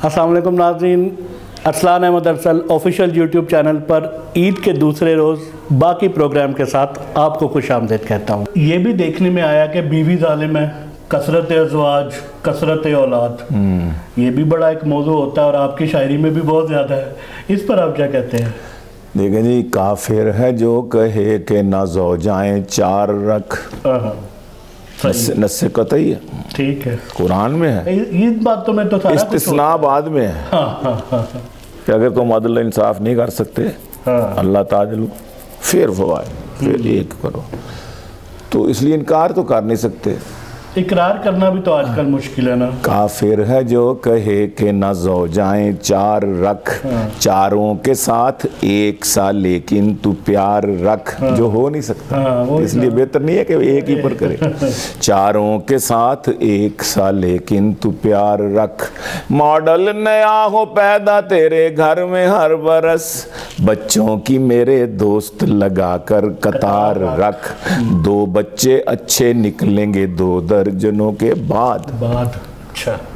السلام علیکم ناظرین، Arslan Ahmed Arsal official YouTube channel پر عید کے دوسرے روز باقی پروگرام کے ساتھ آپ کو خوش آمدید کہتا ہوں۔ یہ بھی دیکھنے میں آیا کہ بیوی ظالم ہے، کثرت ازواج، کثرت اولاد، یہ بھی بڑا ایک موضوع ہوتا ہے اور آپ کی شاعری میں بھی بہت زیادہ ہے، اس پر آپ کیا کہتے ہیں؟ دیکھیں جی، کافر ہے جو کہے کہ نہ زوجائیں چار رکھ، نص قطعی ہے، ٹھیک ہے، قرآن میں ہے، یہ بات تو میں تو سارا کچھ استثناء بعد میں ہے کہ اگر تم عدل انصاف نہیں کر سکتے اللہ تعالی پھر فوائے پھر ایک کرو، تو اس لیے انکار تو کر نہیں سکتے، اقرار کرنا بھی تو آج کل مشکل ہے نا۔ کافر ہے جو کہے کہ نہ زوجائیں چار رکھ، چاروں کے ساتھ ایک سا لیکن تو پیار رکھ، جو ہو نہیں سکتا، اس لیے بہتر نہیں ہے کہ ایک ہی پر کرے۔ چاروں کے ساتھ ایک سا لیکن تو پیار رکھ، ماڈل نیا ہو پیدا تیرے گھر میں ہر برس، بچوں کی میرے دوست لگا کر قطار رکھ، دو بچے اچھے نکلیں گے دو درجنوں کے بعد،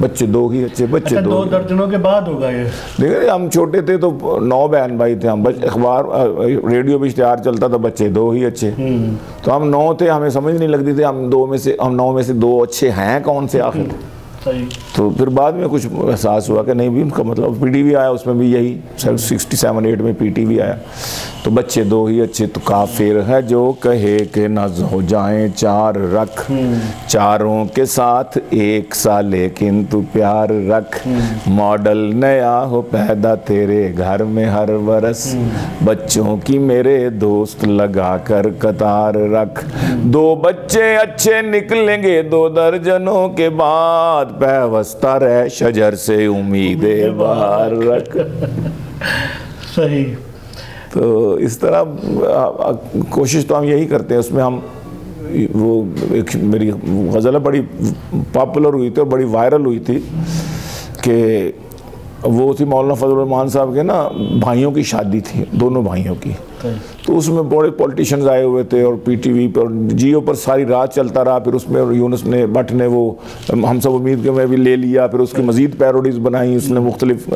بچے دو ہی اچھے، بچے دو درجنوں کے بعد ہوگا یہ۔ دیکھیں ہم چھوٹے تھے تو 9 بہن بھائی تھے، ہم اخبار ریڈیو پہ اشتہار چلتا تھا بچے دو ہی اچھے، تو ہم 9 تھے، ہمیں سمجھ نہیں لگتی تھی ہم 9 میں سے 2 اچھے ہیں کون سے آخر، تو پھر بعد میں کچھ احساس ہوا کہ نہیں بھی ان کا مطلب پی ٹی وی آیا، اس میں بھی یہی 67-8 میں پی ٹی وی آیا، تو بچے دو ہی اچھے، تو کافر ہے جو کہے کہ نہ زوجائیں چار رکھ، چاروں کے ساتھ ایک سا لیکن تو پیار رکھ، ماڈل نیا ہو پیدا تیرے گھر میں ہر برس، بچوں کی میرے دوست لگا کر قطار رکھ، دو بچے اچھے نکلیں گے دو درجنوں کے بعد، پیوستہ رہ شجر سے امید بہار رکھ۔ صحیح۔ تو اس طرح کوشش تو ہم یہی کرتے ہیں، اس میں ہم وہ ایک میری غزل بڑی پاپولر ہوئی تھی اور بڑی وائرل ہوئی تھی کہ وہ تھی مولانا فضل الرحمان صاحب کے نا بھائیوں کی شادی تھی، دونوں بھائیوں کی، تو اس میں بڑے پولیٹیشنز آئے ہوئے تھے اور پی ٹی وی پر جیو پر ساری رات چلتا رہا، پھر اس میں یونس نے بٹ نے وہ ہم سب امید کے میں بھی لے لیا، پھر اس کی مزید پیروڈیز بنائی اس نے مختلف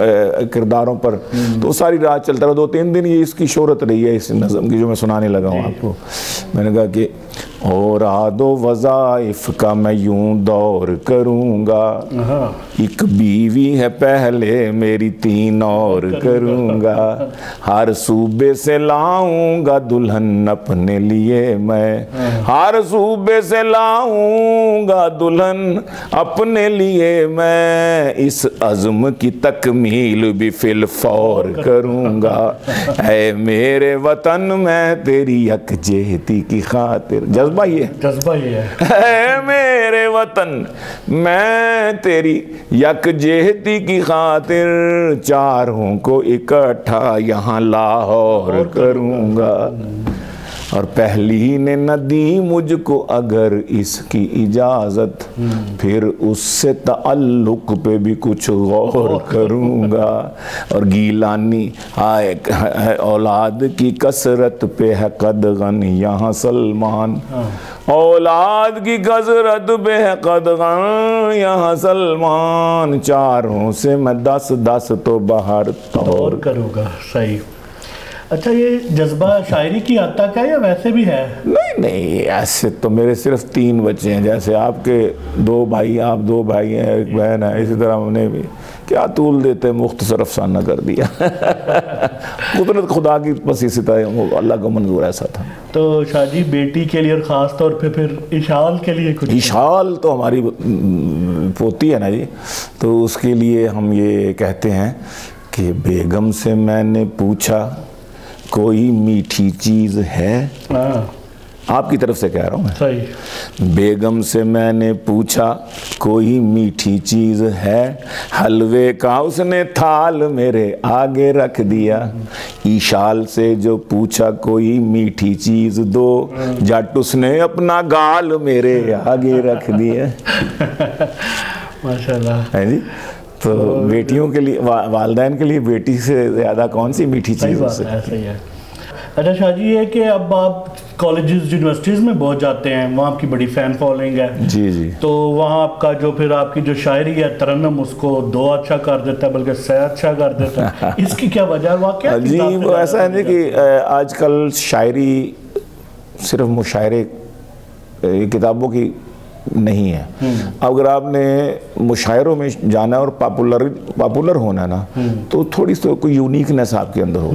کرداروں پر، تو ساری رات چلتا رہا، 2-3 دن یہ اس کی شہرت رہی ہے اس نظم کی جو میں سنانے لگا ہوں آپ کو۔ میں نے کہا کہ اوراد و وظائف کا میں یوں دور کروں گا، ایک بیوی ہے پہلے میری 3 اور کروں گا، ہر صوبے سے لاؤں گا دلہن اپنے لیے میں، ہر صوبے سے لاؤں گا دلہن اپنے لیے میں، اس عزم کی تکمیل بھی فی الفور کروں گا، اے میرے وطن میں تیری یکجہتی کی خاطر، جذبہ یہ ہے، اے میرے وطن میں تیری یکجہتی کی خاطر، چاروں کو اکٹھا یہاں لاہور کروں گا، اور پہلی نے نہ دی مجھ کو اگر اس کی اجازت، پھر اس سے تعلق پہ بھی کچھ غور کروں گا، اور گیلانی اولاد کی کثرت پہ ہے قدغن یہاں سلمان، اولاد کی کثرت پہ ہے قدغن یہاں سلمان، چاروں سے میں 10 تو باہر طور کروں گا۔ صحیح۔ اچھا، یہ جذبہ شاعری کی حد تک ہے یا ویسے بھی ہے؟ نہیں ایسے تو میرے صرف 3 بچے ہیں، جیسے آپ کے 2 بھائی، آپ 2 بھائی ہیں، ایک بہن ہے، اسی طرح ہم نے بھی کیا طول دیتے مختصر افسانہ کر دیا۔ قدرت خدا کی بس اسی طرح اللہ کا منظور ایسا تھا۔ تو شاہ جی بیٹی کے لیے اور خاص طور پہ پھر اشال کے لیے کچھ؟ اشال تو ہماری پوتی ہے نا جی، تو اس کے لیے ہم یہ کہتے ہیں کہ بیگم سے میں نے پوچھا کوئی میٹھی چیز ہے، آپ کی طرف سے کہہ رہا ہوں میں، صحیح، بیگم سے میں نے پوچھا کوئی میٹھی چیز ہے، حلوے کا اس نے تھال میرے آگے رکھ دیا، ایشال سے جو پوچھا کوئی میٹھی چیز دو، جٹ اس نے اپنا گال میرے آگے رکھ دیا۔ ماشاءاللہ ہے جی، تو بیٹیوں کے لیے، والدین کے لیے بیٹی سے زیادہ کون سی میٹھی چیز ہو سکتی ہے؟ اچھا شاہ جی، یہ کہ اب آپ کالجز یونیورسٹیز میں بہت جاتے ہیں، وہاں آپ کی بڑی فین فالوئنگ ہے جی جی، تو وہاں آپ کا جو پھر آپ کی جو شاعری ہے ترنم، اس کو 2 اچھا کر دیتا ہے بلکہ 6 اچھا کر دیتا ہے، اس کی کیا وجہ ہے؟ واقعہ جی وہ ایسا ہے نہیں کہ آج کل شاعری صرف مشاعرے کتابوں کی نہیں ہے. اگر آپ نے مشاعروں میں جانا اور پاپولر ہونا نا تو تھوڑی سی کوئی یونیکنیس آپ کے اندر ہو.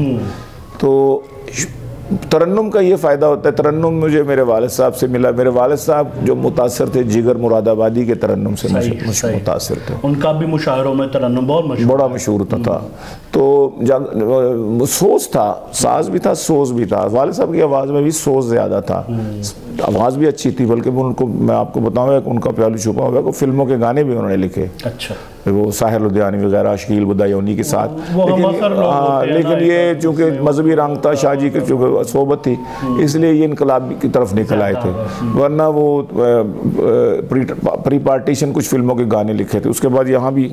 تو ترنم کا یہ فائدہ ہوتا ہے. ترنم مجھے میرے والد صاحب سے ملا. میرے والد صاحب جو متاثر تھے جگر مراد آبادی کے ترنم سے متاثر تھے. ان کا بھی مشاعروں میں ترنم بہت مشہور، بڑا مشہور تھا. تو سوز تھا، ساز بھی تھا، سوز بھی تھا. والد صاحب کی آواز میں بھی سوز زیادہ تھا، آواز بھی اچھی تھی. بلکہ ان کو میں آپ کو بتاؤں گا کہ ان کا پیالو چھپا ہوا ہے، فلموں کے گانے بھی انہوں نے لکھے. اچھا، وہ ساحر لدھیانوی وغیرہ، شکیل بدایونی کے ساتھ. لیکن یہ چونکہ مذہبی رنگ تھا، شاہ جی کی چونکہ صحبت تھی، اس لیے یہ انقلاب کی طرف نکل آئے تھے. ورنہ وہ پری پارٹیشن کچھ فلموں کے گانے لکھے تھے. اس کے بعد یہاں بھی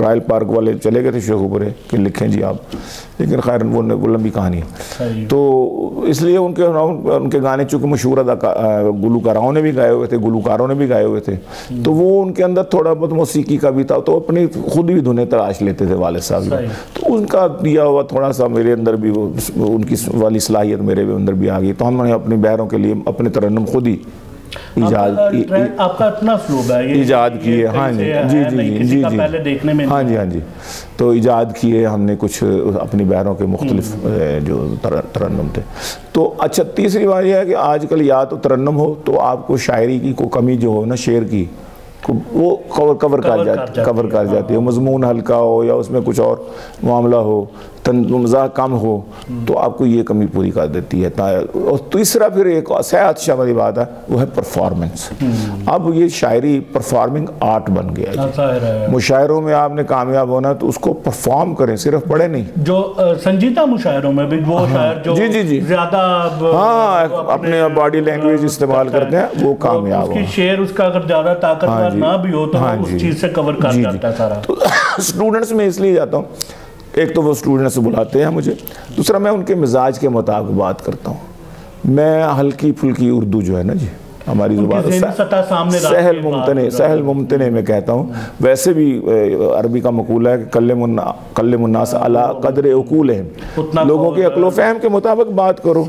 رائل پارک والے چلے گئے تھے شیخوپورے کہ لکھیں جی آپ، لیکن خیر وہ لمبی کہانی ہے. تو اس لیے ان کے گانے چونکہ مشہور گلوکاروں نے بھی گائے ہوئے تھے، گلوکاروں نے بھی گائے ہوئے تھے، تو وہ ان کے اندر تھوڑا بہت موسیقی کا بھی تھا. تو اپنی خود بھی دھنیں تراش لیتے تھے والد صاحب. تو ان کا دیا ہوا تھوڑا سا میرے اندر بھی وہ ان کی والی صلاحیت میرے اندر بھی آ گئی. تو ہم نے اپنی بہروں کے لیے اپنے ترنم خود ہی آپ کا اتنا اسلوب ہے ایجاد کیے. ہاں جی جی جی جی جی ہاں جی ہاں جی. تو ایجاد کیے ہم نے کچھ اپنی بہروں کے مختلف جو ترنم تھے. تو اچھا تیسری بات یہ ہے کہ آج کل یا تو ترنم ہو تو آپ کو شاعری کی کوئی کمی جو ہو نا، شعر کی وہ کور کر جاتی ہے. مضمون ہلکا ہو یا اس میں کچھ اور معاملہ ہو، مزاح کم ہو، تو آپ کو یہ کمی پوری کر دیتی ہے. اور تیسرا پھر ایک صحت شاہ والی بات ہے، وہ ہے پرفارمنس. اب یہ شاعری پرفارمنگ آرٹ بن گیا. مشاعروں میں آپ نے کامیاب ہونا تو اس کو پرفارم کریں، صرف پڑھے نہیں. جو سنجیدہ مشاعروں میں بھی وہ شاعر جو زیادہ اپنے باڈی لینگویج استعمال کرتے ہیں وہ کامیاب ہو. شعر اس کا اگر زیادہ طاقتور نہ بھی ہو تو اس چیز سے کور کر جاتا ہے سارا. تو اسٹوڈنٹس میں اس لیے جاتا ہوں، ایک تو وہ اسٹوڈنٹس بلاتے ہیں مجھے، دوسرا میں ان کے مزاج کے مطابق بات کرتا ہوں. میں ہلکی پھلکی اردو جو ہے نا جی ہماری زبان سہل ممتنع میں کہتا ہوں. ویسے بھی عربی کا مقولہ ہے کہ کلم الناس علی قدر عقولہم، لوگوں کے عقل و فہم کے مطابق بات کرو.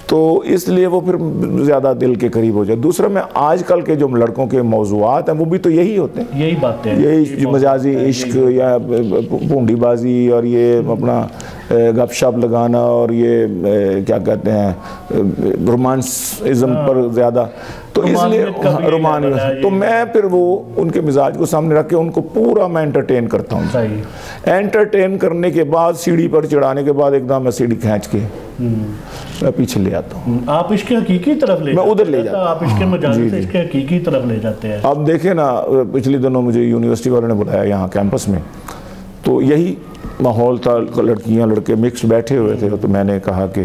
تو اس لیے وہ پھر زیادہ دل کے قریب ہو جائے. دوسرا میں آج کل کے جو لڑکوں کے موضوعات ہیں وہ بھی تو یہی ہوتے ہیں، یہی باتیں، یہی مجازی عشق یا پونڈی بازی اور یہ اپنا گپ شپ لگانا اور یہ کیا کہتے ہیں رومانسزم پر زیادہ. تو اس لیے تو میں پھر وہ ان کے مزاج کو سامنے رکھ کے ان کو پورا میں انٹرٹین کرتا ہوں. انٹرٹین کرنے کے بعد سیڑھی پر چڑھانے کے بعد ایک دم میں سیڑھی کھینچ کے میں پیچھے لے آتا ہوں. آپ عشق حقیقی طرف لے میں ادھر لے جاتا ہوں. آپ عشق مجازی سے عشق حقیقی طرف لے جاتے ہیں. اب دیکھیں نا، پچھلے دنوں مجھے یونیورسٹی والوں نے بلایا یہاں کیمپس میں، تو یہی ماحول تھا، لڑکیاں لڑکے مکس بیٹھے ہوئے تھے. تو میں نے کہا کہ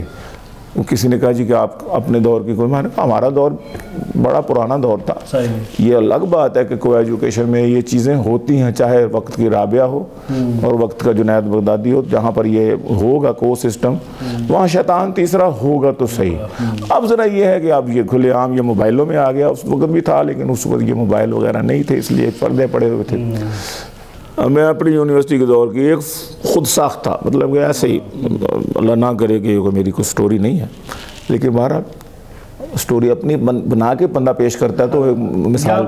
کسی نے کہا جی کہ آپ اپنے دور کی کوئی، میں نے کہا ہمارا دور بڑا پرانا دور تھا. یہ الگ بات ہے کہ کو ایجوکیشن میں یہ چیزیں ہوتی ہیں، چاہے وقت کی رابعہ ہو اور وقت کا جنید بغدادی ہو، جہاں پر یہ ہوگا کو سسٹم وہاں شیطان تیسرا ہوگا تو صحیح. اب ذرا یہ ہے کہ اب یہ کھلے عام یہ موبائلوں میں آ گیا. اس وقت بھی تھا لیکن اس وقت یہ موبائل وغیرہ نہیں تھے، اس لیے پردے پڑے ہوئے تھے. میں اپنی یونیورسٹی کے دور کی ایک خود ساخت تھا، مطلب کہ ایسے ہی اللہ نہ کرے کہ میری کوئی سٹوری نہیں ہے، لیکن بہرحال سٹوری اپنی بنا کے بندہ پیش کرتا ہے تو مثال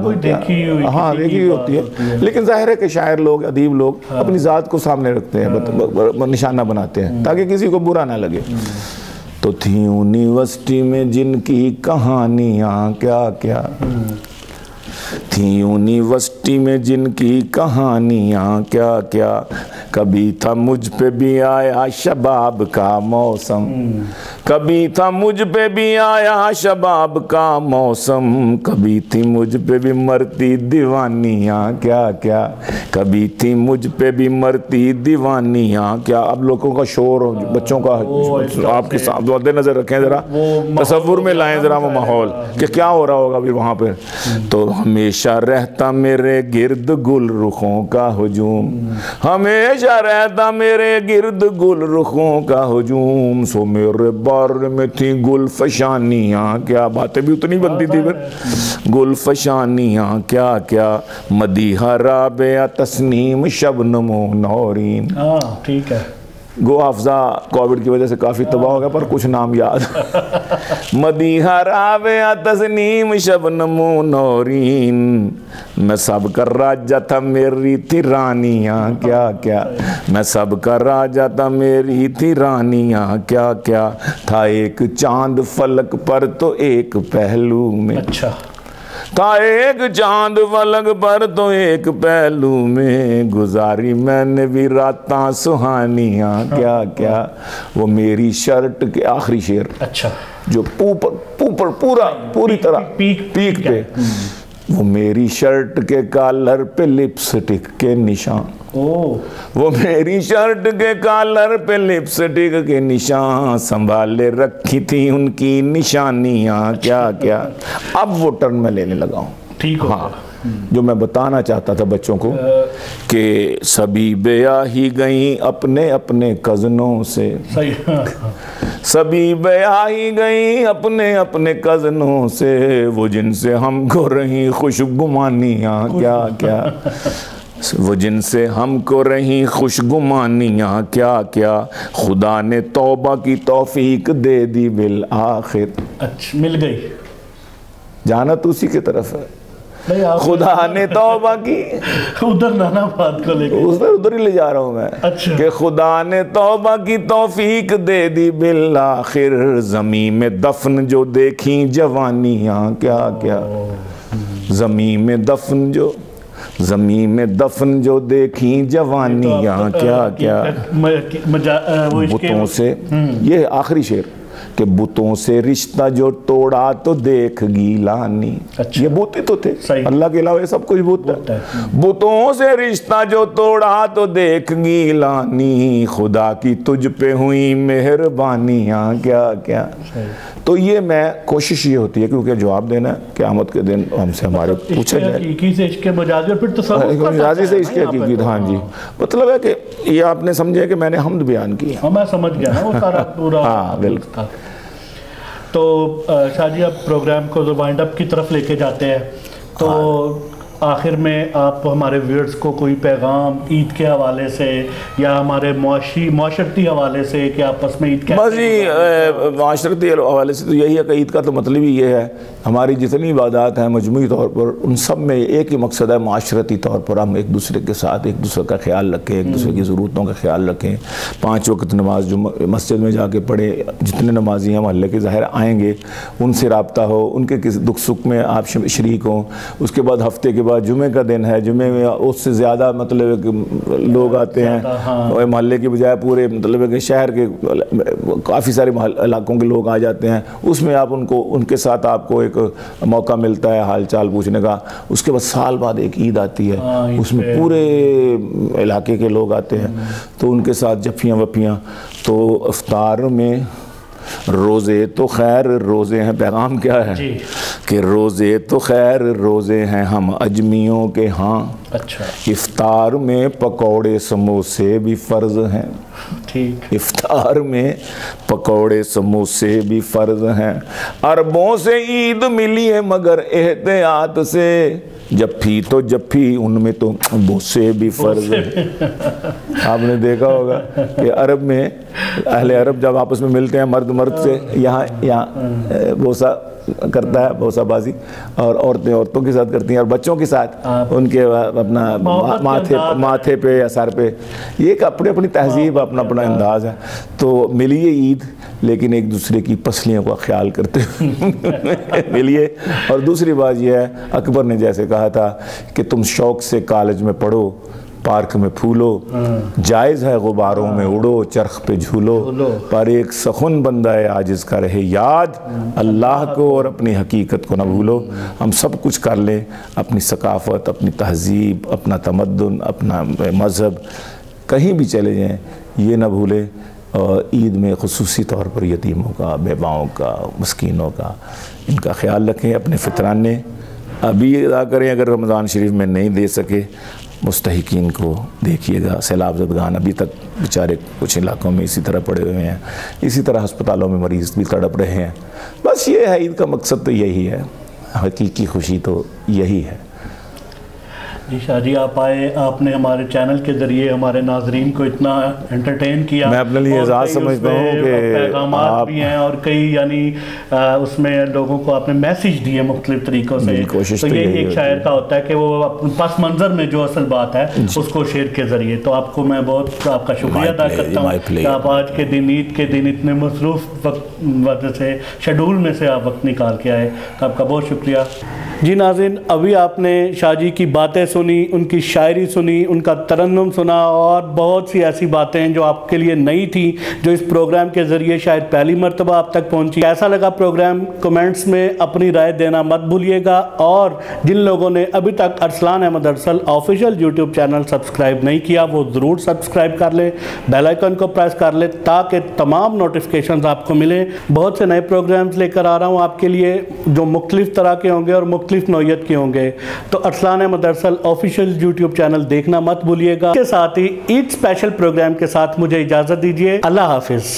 ہاں دیکھی ہوتی ہے. لیکن ظاہر ہے کہ شاعر لوگ، ادیب لوگ اپنی ذات کو سامنے رکھتے ہیں، نشانہ بناتے ہیں تاکہ کسی کو برا نہ لگے. تو تھی یونیورسٹی میں جن کی کہانیاں کیا کیا، تھی یونیورسٹی میں جن کی کہانیاں کیا کیا، کبھی تھا مجھ پہ بھی آیا شباب کا موسم، کبھی تھا مجھ پہ بھی آیا شباب کا موسم، کبھی تھی مجھ پہ بھی مرتی دیوانیاں کیا کیا، کبھی تھی مجھ پہ بھی مرتی دیوانیاں کیا. اب لوگوں کا شور، بچوں کا آپ کے سامنے مد نظر رکھیں، ذرا تصور میں لائیں ذرا وہ ماحول کہ کیا ہو رہا ہوگا پھر وہاں پہ. تو ہمیشہ ہمیشہ رہتا میرے گرد گل رخوں کا ہجوم، ہمیشہ رہتا میرے گرد گل رخوں کا ہجوم، سو میرے بارے میں تھی گل فشانیاں، کیا باتیں بھی اتنی بنتی تھی پھر، گل فشانیاں کیا کیا، مدیحہ رابعہ تسنیم شبنم و نورین۔ ٹھیک ہے، گو حافظہ کووڈ کی وجہ سے کافی تباہ ہو گیا پر کچھ نام یاد۔ مدیحہ رابعہ تسنیم شبنم و نورین، میں سب کا راجہ تھا میری تھی رانیاں کیا کیا، میں سب کا راجہ تھا میری تھی رانیاں کیا کیا، تھا ایک چاند فلک پر تو ایک پہلو میں، اچھا تھا ایک چاند فلک پر تو ایک پہلو میں، گزاری میں نے بھی راتاں سہانیاں کیا کیا، وہ میری شرٹ کے آخری شعر، اچھا جو پوری طرح پیک پہ، وہ میری شرٹ کے کالر پہ لپسٹک کے نشان، وہ میری شرٹ کے کالر پہ لپسٹک کے نشان، سنبھالے رکھی تھی ان کی نشانیاں کیا کیا۔ اب وہ ٹرن میں لینے لگا ہوں، ٹھیک ہو، ہاں جو میں بتانا چاہتا تھا بچوں کو کہ سبھی بیاہ ہی گئیں اپنے اپنے کزنوں سے، سبھی بیاہ ہی گئیں اپنے اپنے کزنوں سے، وہ جن سے ہم کو رہیں خوش گمانیاں کیا کیا، وہ جن سے ہم کو رہیں خوش گمانیاں کیا کیا، خدا نے توبہ کی توفیق دے دی بالآخر۔ اچھا مل گئی، جانا تو اسی کی طرف ہے، خدا نے توبہ کی، ادھر نانا بات کو لے کے ادھر ہی لے جا رہا ہوں میں، کہ خدا نے توبہ کی توفیق دے دی بالآخر، زمین میں دفن جو دیکھیں جوانیاں کیا کیا، زمین میں دفن جو دیکھیں جوانیاں کیا کیا، بتوں سے، یہ آخری شعر، کہ بتوں سے رشتہ جو توڑا تو دیکھ گیلانی، یہ بت ہی تو تھے، اللہ کے علاوہ سب کچھ بت ہے، بتوں سے رشتہ جو توڑا تو دیکھ گیلانی، خدا کی تجھ پہ ہوئی مہربانیاں کیا کیا۔ تو یہ میں کوشش یہ ہوتی ہے کیونکہ جواب دینا ہے قیامت کے دن ہم سے ہمارے پوچھا جائے، حقیقی سے عشق مجازی، اور پھر تصوف مجازی سے عشق حقیقی، ہاں جی، مطلب ہے کہ یہ آپ نے سمجھے کہ میں نے حمد بیان کی، میں سمجھ گیا نا وہ سارا پورا، ہاں بالکل۔ تو شاہ جی اب پروگرام کو وائنڈ اپ کی طرف لے کے جاتے ہیں، تو آخر میں آپ ہمارے ویورز کو کوئی پیغام عید کے حوالے سے یا ہمارے معاشرتی حوالے سے کہ آپس میں عید بس جی معاشرتی حوالے سے تو یہی ہے کہ عید کا تو مطلب ہی یہ ہے، ہماری جتنی عبادات ہیں مجموعی طور پر ان سب میں ایک ہی مقصد ہے، معاشرتی طور پر ہم ایک دوسرے کے ساتھ ایک دوسرے کا خیال رکھیں، ایک دوسرے کی ضرورتوں کا خیال رکھیں، 5 وقت نماز جو مسجد میں جا کے پڑھیں، جتنے نمازی ہیں محلے کے ظاہر آئیں گے ان سے رابطہ ہو، ان کے کسی دکھ سکھ میں آپ شریک ہوں۔ اس کے بعد ہفتے کے بعد جمعے کا دن ہے، جمعے میں اس سے زیادہ مطلب کہ لوگ آتے ہیں، محلے کی بجائے پورے مطلب کہ شہر کے کافی سارے علاقوں کے لوگ آ جاتے ہیں، اس میں آپ ان کے ساتھ آپ کو ایک موقع ملتا ہے حال چال پوچھنے کا۔ اس کے بعد سال بعد ایک عید آتی ہے، اس میں پورے علاقے کے لوگ آتے ہیں، تو ان کے ساتھ جفیاں وفیاں۔ تو افطار میں روزے تو خیر روزے ہیں، پیغام کیا ہے کہ روزے تو خیر روزے ہیں ہم اجمیوں کے ہاں، افطار میں پکوڑے سموسے بھی فرض ہیں، افطار میں پکوڑے سموسے بھی فرض ہیں، عربوں سے عید ملی ہے مگر احتیاط سے، جفی تو جفی ان میں تو بوسے بھی فرض ہیں۔ آپ نے دیکھا ہوگا کہ عرب میں اہل عرب جب آپس میں ملتے ہیں مرد مرد سے یہاں بوسا کرتا ہے، بوسا بازی، اور عورتیں عورتوں کے ساتھ کرتی ہیں، اور بچوں کے ساتھ ان کے اپنا ماتھے پہ یا سر پہ، یہ ایک اپنی تہذیب اپنا انداز ہے۔ تو ملیے عید لیکن ایک دوسرے کی پسلیوں کا خیال کرتے ملیے۔ اور دوسری بات یہ ہے، اکبر نے جیسے کہا تھا کہ تم شوق سے کالج میں پڑھو، پارک میں پھولو، جائز ہے غباروں میں اڑو، چرخ پہ جھولو، پر ایک سخن بندہ ہے عاجز کا رہے یاد، اللہ کو اور اپنی حقیقت کو نہ بھولو۔ ہم سب کچھ کر لیں، اپنی ثقافت، اپنی تہذیب، اپنا تمدن، اپنا مذہب، کہیں بھی چلے جائیں یہ نہ بھولیں، اور عید میں خصوصی طور پر یتیموں کا، بیواؤں کا، مسکینوں کا ان کا خیال رکھیں، اپنے فطرانے ابھی ادا کریں، اگر رمضان شریف میں نہیں دے سکے مستحقین کو دیکھیے گا، سیلاب زدگان ابھی تک بیچارے کچھ علاقوں میں اسی طرح پڑے ہوئے ہیں، اسی طرح ہسپتالوں میں مریض بھی تڑپ رہے ہیں. بس یہ ہے، عید کا مقصد تو یہی ہے، حقیقی خوشی تو یہی ہے. جی شاہ جی، آپ آئے، آپ نے ہمارے چینل کے ذریعے ہمارے ناظرین کو اتنا انٹرٹین کیا. میں اپنے لیے اعزاز سمجھتا ہوں کہ پیغامات بھی ہیں اور کئی یعنی اس میں لوگوں کو آپ نے میسیج دیے مختلف طریقوں سے. کوشش تو یہ ایک شاعر کا ہوتا ہے کہ وہ پس منظر میں جو اصل بات ہے اس کو شعر کے ذریعے. تو آپ کو میں بہت آپ کا شکریہ ادا کرتا ہوں کہ آپ آج کے دن، عید کے دن، اتنے مصروف وقت سے شیڈول میں سے آپ وقت نکال کے آئے. تو آپ کا بہت شکریہ. جی ناظرین، ابھی آپ نے شاہ جی کی باتیں سنی، ان کی شاعری سنی، ان کا ترنم سنا اور بہت سی ایسی باتیں جو آپ کے لیے نئی تھی، جو اس پروگرام کے ذریعے شاید پہلی مرتبہ آپ تک پہنچی. کیسا لگا پروگرام؟ کمنٹس میں اپنی رائے دینا مت بھولیے گا. اور جن لوگوں نے ابھی تک Arsalan Ahmed Arsal official YouTube channel subscribe نہیں کیا وہ ضرور سبسکرائب کر لیں، بیل آئیکن کو پریس کر لیں تاکہ تمام نوٹیفیکیشنز آپ کو ملیں. بہت سے نئے پروگرامز لے کر آ رہا ہوں آپ کے لیے جو مختلف طرح کے ہوں گے اور مختلف نوعیت کے ہوں گے. تو Arsalan Ahmed Arsal official YouTube channel دیکھنا مت بھولیے گا. اس کے ساتھ ہی عید اسپیشل پروگرام کے ساتھ مجھے اجازت دیجیے. اللہ حافظ.